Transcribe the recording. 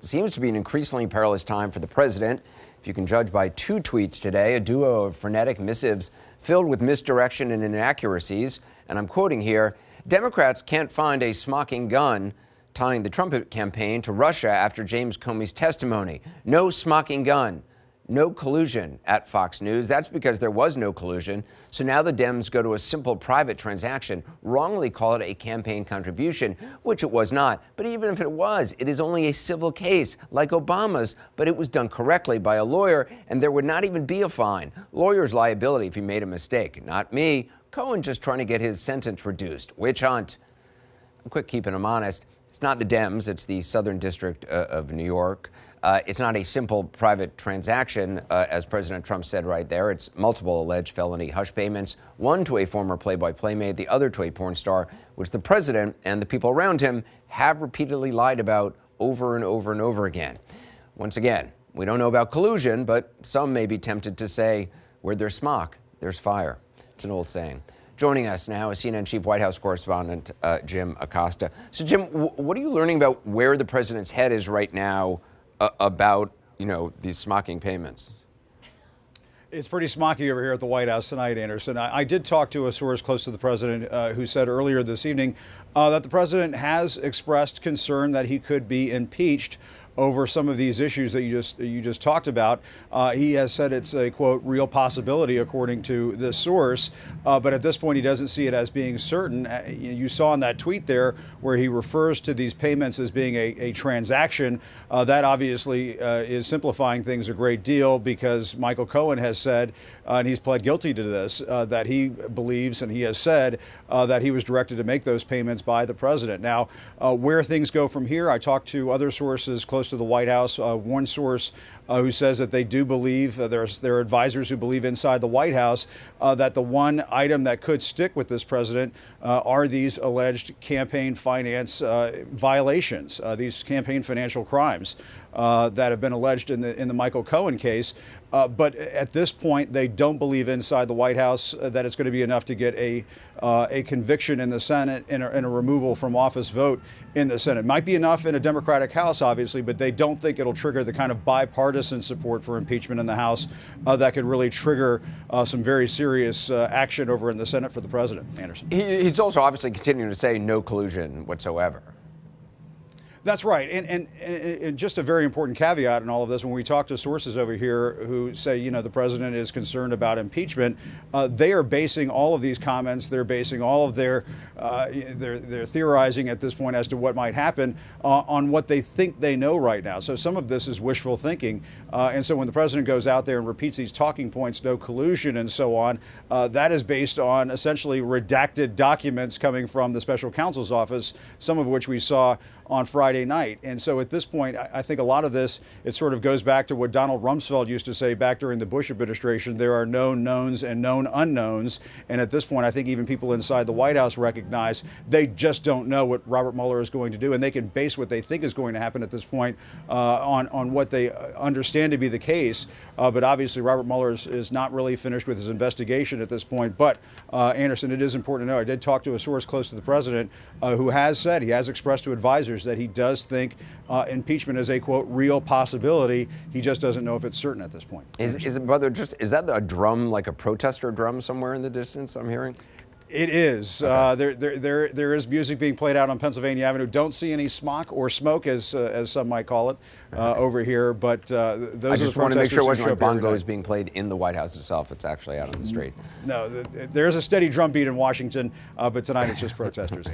It seems to be an increasingly perilous time for the president. If you can judge by two tweets today, a duo of frenetic missives filled with misdirection and inaccuracies. And I'm quoting here, Democrats can't find a smoking gun, tying the Trump campaign to Russia after James Comey's testimony. No smoking gun. No collusion at Fox News. That's because there was no collusion. So now the Dems go to a simple private transaction, wrongly call it a campaign contribution, which it was not. But even if it was, it is only a civil case, like Obama's, but it was done correctly by a lawyer, and there would not even be a fine. Lawyer's liability if he made a mistake. Not me. Cohen just trying to get his sentence reduced. Witch hunt. I'm quick keeping him honest. It's not the Dems, it's the Southern District of New York. It's not a simple private transaction, as President Trump said right there. It's multiple alleged felony hush payments, one to a former Playboy playmate, the other to a porn star, which the president and the people around him have repeatedly lied about over and over and over again. Once again, we don't know about collusion, but some may be tempted to say, where there's smoke, there's fire. It's an old saying. Joining us now is CNN Chief White House Correspondent Jim Acosta. So, Jim, what are you learning about where the president's head is right now about, these smocking payments? It's pretty smocky over here at the White House tonight, Anderson. I did talk to a source close to the president who said earlier this evening that the president has expressed concern that he could be impeached over some of these issues that you just talked about. He has said it's a, quote, real possibility, according to this source. But at this point, he doesn't see it as being certain. You saw in that tweet there where he refers to these payments as being a transaction. That obviously is simplifying things a great deal, because Michael Cohen has said, and he's pled guilty to this, that he believes, and he has said, that he was directed to make those payments by the president. Now, where things go from here, I talked to other sources close to the White House. One source who says that they do believe, there are advisors who believe inside the White House that the one item that could stick with this president are these alleged campaign finance violations, these campaign financial crimes that have been alleged in the Michael Cohen case. But at this point, they don't believe inside the White House that it's going to be enough to get a conviction in the Senate and a removal from office vote in the Senate. Might be enough in a Democratic House, obviously, but they don't think it'll trigger the kind of bipartisan support for impeachment in the House that could really trigger some very serious action over in the Senate for the president. Anderson. He's also obviously continuing to say no collusion whatsoever. That's right. And just a very important caveat in all of this, when we talk to sources over here who say, the president is concerned about impeachment, they are basing all of these comments, they're basing all of their theorizing at this point as to what might happen on what they think they know right now. So some of this is wishful thinking. And so when the president goes out there and repeats these talking points, no collusion and so on, that is based on essentially redacted documents coming from the special counsel's office, some of which we saw on Friday night. And so at this point, I think a lot of this, it sort of goes back to what Donald Rumsfeld used to say back during the Bush administration. There are known knowns and known unknowns. And at this point, I think even people inside the White House recognize they just don't know what Robert Mueller is going to do. And they can base what they think is going to happen at this point on what they understand to be the case. But obviously, Robert Mueller is not really finished with his investigation at this point. But Anderson, it is important to know, I did talk to a source close to the president who has said, he has expressed to advisors that he does think impeachment is a, quote, real possibility. He just doesn't know if it's certain at this point. Is it, brother, is that a drum, like a protester drum somewhere in the distance I'm hearing? It is. Okay. There is music being played out on Pennsylvania Avenue. Don't see any smoke or smoke, as some might call it, over here. But those I just want to make sure it wasn't like bongos being being played in the White House itself. It's actually out on the street. No, there is a steady drum beat in Washington, but tonight it's just protesters.